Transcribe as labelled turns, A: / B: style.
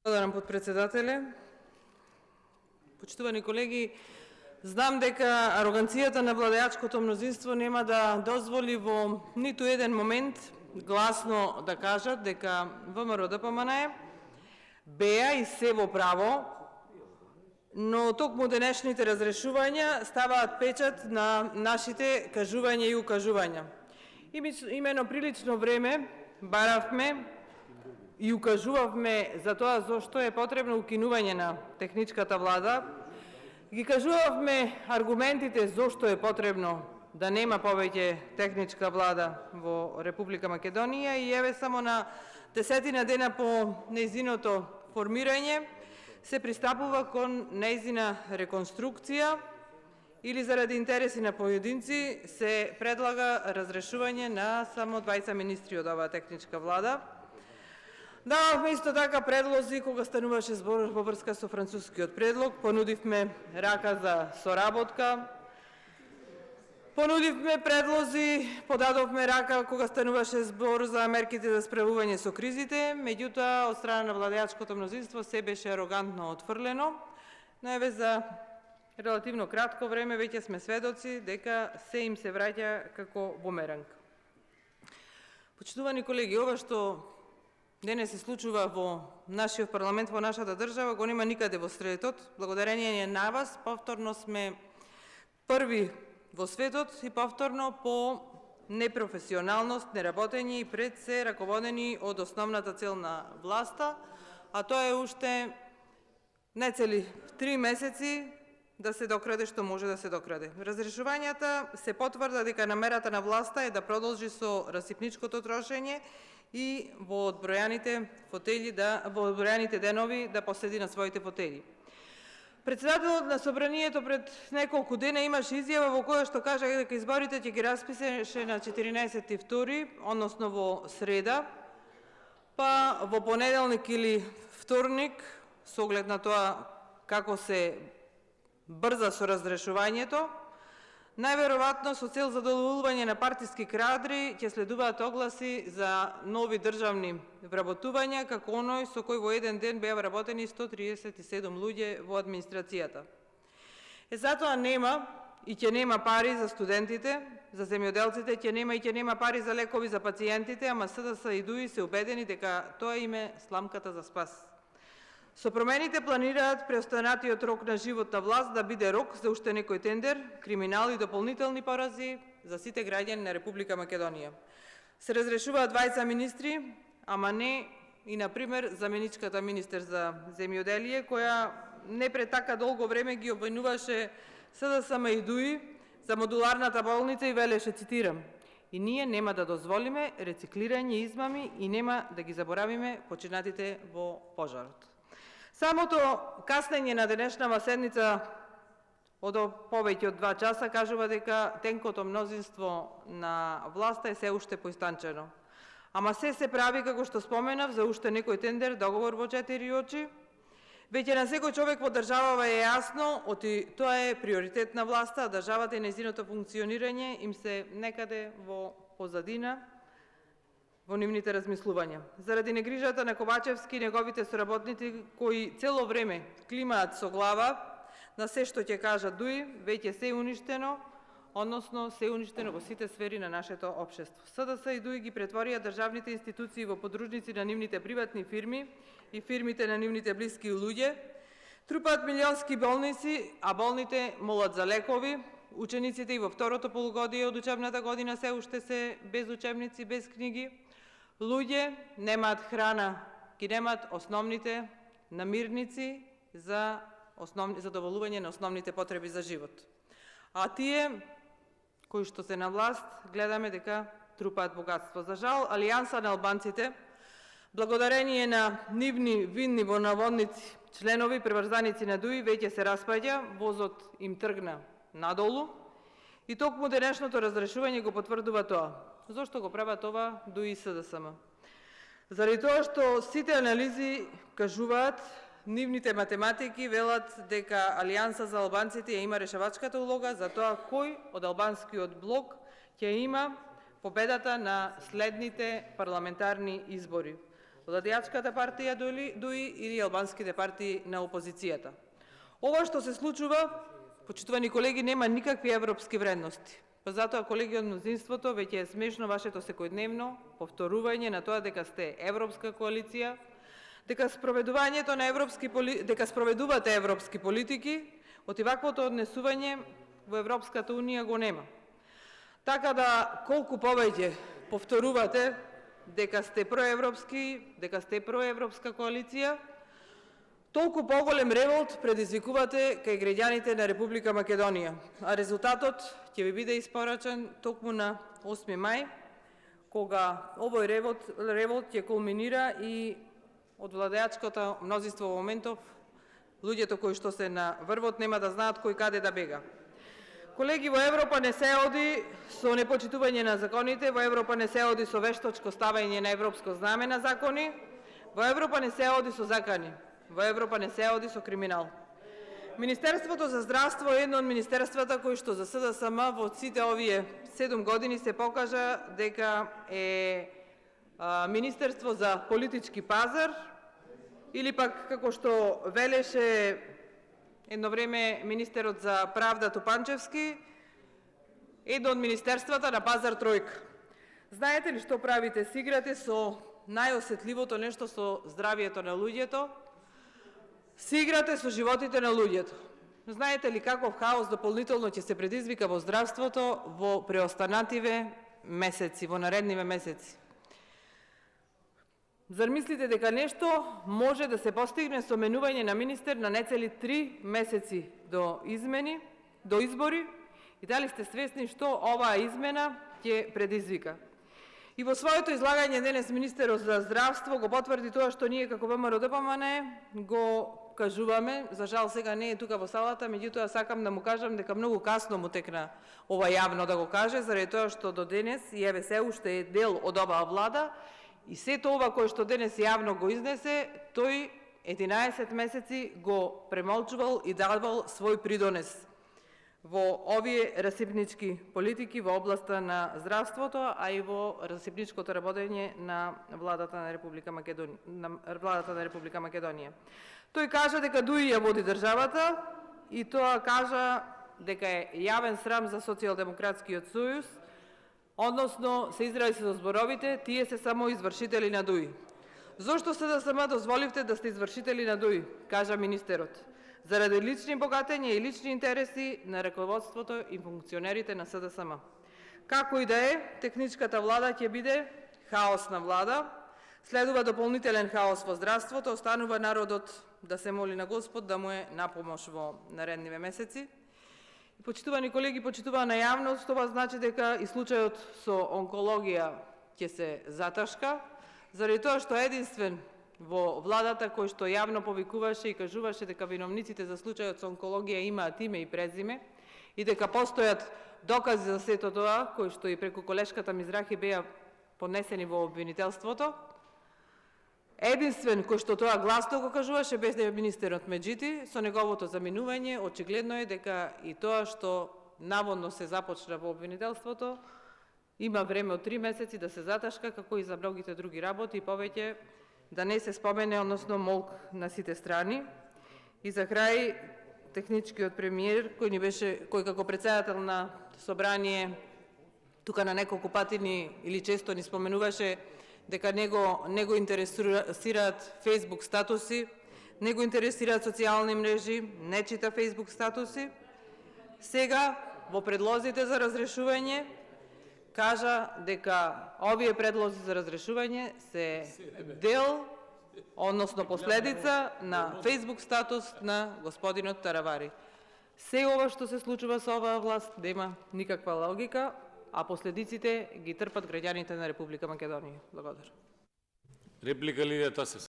A: Благодарам, подпредседателе. Почитувани колеги, знам дека ароганцијата на владеачкото мнозинство нема да дозволи во ниту еден момент гласно да кажат дека ВМРО-ДПМНЕ беа и се во право, но токму денешните разрешувања ставаат печат на нашите кажувања и укажувања. Имено прилично време баравме и укажувавме за тоа зошто е потребно укинување на техничката влада. Ги кажувавме аргументите зошто е потребно да нема повеќе техничка влада во Република Македонија и еве само на 10 дена по нејзиното формирање се пристапува кон нејзина реконструкција или заради интереси на поединци се предлага разрешување на само 20 министри од оваа техничка влада. Дававме исто така предлози кога стануваше збор во врска со францускиот предлог, понудивме рака за соработка, понудивме предлози, подадовме рака кога стануваше збор за мерките за справување со кризите, меѓутоа од страна на владеачкото мнозинство се беше арогантно отфрлено, но еве за релативно кратко време веќе сме сведоци дека се им се враќа како бумеранг. Почитувани колеги, ова што денес се случува во нашиот парламент, во нашата држава, го нема никаде во светот. Благодарение на вас, повторно сме први во светот и повторно по непрофесионалност, неработење и пред се раководени од основната цел на власта, а тоа е уште нецели 3 месеци да се докраде што може да се докраде. Разрешувањата се потврда дека намерата на власта е да продолжи со расипничкото трошење и во одбројаните денови да поседи на своите фотели. Председателот на Собранието пред неколку дена имаше изјава во која што кажа дека изборите ќе ги распише на 14.2, односно во среда, па во понеделник или вторник, со оглед на тоа како се брза со разрешувањето, најверојатно со цел задоволување на партиски кадри ќе следуваат огласи за нови државни вработувања, како оној со кој во еден ден беа вработени 137 луѓе во администрацијата. Затоа нема и ќе нема пари за студентите, за земјоделците, ќе нема пари за лекови за пациентите, ама СДС и ДУИ се убедени дека тоа им е сламката за спас. Со промените планираат преостанатиот рок на живот на власт да биде рок за уште некој тендер, криминал и дополнителни порази за сите граѓани на Република Македонија. Се разрешуваат 20 министри, ама не и, например, заменичката министер за земјоделие, која не пред така долго време ги обвинуваше СДСМ и ДУИ за модуларната болница и велеше, цитирам: "И ние нема да дозволиме рециклирање и измами и нема да ги заборавиме починатите во пожарот." Самото каснење на денешнава седница од повеќе од 2 часа кажува дека тенкото мнозинство на власта е се уште поистанчено. Ама се прави, како што споменав, за уште некој тендер, договор во 4 очи. Веќе на секој човек во државава е јасно, оти тоа е приоритет на власта, а државата и нејзиното функционирање им се некаде во позадина, во нивните размислувања. Заради негрижата на Ковачевски и неговите соработници, кои цело време климаат со глава на се што ќе кажат ДУИ, веќе се уништено, односно се уништено во сите сфери на нашето општество. СДС и ДУИ ги претворија државните институции во подружници на нивните приватни фирми и фирмите на нивните блиски луѓе, трупаат милионски болници, а болните молат за лекови, учениците и во второто полугодие од учебната година се уште се без учебници, без книги, луѓе немаат храна, ги немаат основните намирници за задоволување на основните потреби за живот. А тие кои што се на власт, гледаме дека трупаат богатство. За жал, Алијанса на албанците, благодарение на нивни винни во наводници членови, приврзаници на ДУИ, веќе се распаѓа, возот им тргна надолу и токму денешното разрешување го потврдува тоа. Зошто го прават ова ДУИ и СДСМ? Заради тоа што сите анализи кажуваат, нивните математики велат дека Алијанса за албанците ја има решавачката улога за тоа кој од албанскиот блок ќе има победата на следните парламентарни избори. владеачката партија ДУИ или албанските партии на опозицијата. Ова што се случува, почитувани колеги, нема никакви европски вредности. Па затоа, колеги од мнозинството, веќе е смешно вашето секојдневно повторување на тоа дека сте европска коалиција, дека спроведувате европски политики, оти ваквото однесување во Европската Унија го нема. Така да, колку повеќе повторувате дека сте проевропски, дека сте проевропска коалиција, толку поголем револт предизвикувате кај граѓаните на Република Македонија. А резултатот ќе ви биде испорачен токму на 8 мај, кога овој револт ќе кулминира и од владеачкото мнозинство во моментов, луѓето кои што се на врвот нема да знаат кој каде да бега. Колеги, во Европа не се оди со непочитување на законите, во Европа не се оди со вештачко ставање на европско знаме на закони, во Европа не се оди со закани, во Европа не се оди со криминал. Министерството за здравство е едно од министерствата кои што за СДСМ во сите овие 7 години се покажа дека е министерство за политички пазар, или пак, како што велеше едно време министерот за правда Тупанчевски, едно од министерствата на пазар тројка. Знаете ли што правите? Си играте со најосетливото нешто, со здравието на луѓето, си играте со животите на луѓето. Знаете ли каков хаос дополнително ќе се предизвика во здравството во преостанативе месеци, во наредниве месеци? Зар мислите дека нешто може да се постигне со менување на министер на нецели 3 месеци до избори? И дали сте свесни што оваа измена ќе предизвика? И во своето излагање денес министерот за здравство го потврди тоа што ние како ВМРО-ДПМН го кажуваме. За жал сега не е тука во салата, меѓутоа сакам да му кажам дека многу касно му текна ова јавно да го каже, заради тоа што до денес и еве се уште е дел од оваа влада. И сето ова кој што денес јавно го изнесе, тој 11 месеци го премолчувал и давал свој придонес во овие расипнички политики во областа на здравството, а и во расипничкото работење на владата на Република Македонија. Тој кажа дека ДУИ ја води државата и тоа кажа дека е јавен срам за Социјалдемократскиот сојуз, односно се изрази со зборовите, тие се само извршители на ДУИ. Зошто СДСМ дозволивте да сте извршители на ДУИ, кажа министерот? Заради лични богатења и лични интереси на раководството и функционерите на СДСМ. Како и да е, техничката влада ќе биде хаосна влада, следува дополнителен хаос во здравството, останува народот да се моли на Господ да му е на помош во наредниве месеци. Почитувани колеги, почитувана јавност, това значи дека и случајот со онкологија ќе се заташка, заради тоа што единствен во владата кој што јавно повикуваше и кажуваше дека виновниците за случајот со онкологија имаат име и презиме и дека постојат докази за сето тоа, кои што и преку колешката Мизрахи беа поднесени во обвинителството. Единствен кој што тоа гласно го кажуваше беше министерот Меджити, со неговото заминување очигледно е дека и тоа што наводно се започна во обвинителството има време од 3 месеци да се заташка, како и за многите други работи, и повеќе да не се спомене, односно молк на сите страни. И за крај, техничкиот премиер, кој како председател на собрание тука на неколку пати или често ни споменуваше дека не го интересираат Facebook статуси, не го интересираат социјални мрежи, не чита Facebook статуси. Сега, во предлозите за разрешување, кажа дека овие предлози за разрешување се дел, односно последица на Facebook статус на господинот Таравари. Се ова што се случува со оваа власт нема никаква логика, а последиците ги трпат граѓаните на Република Македонија. Благодарам.
B: Реплика Лидија Тасевска.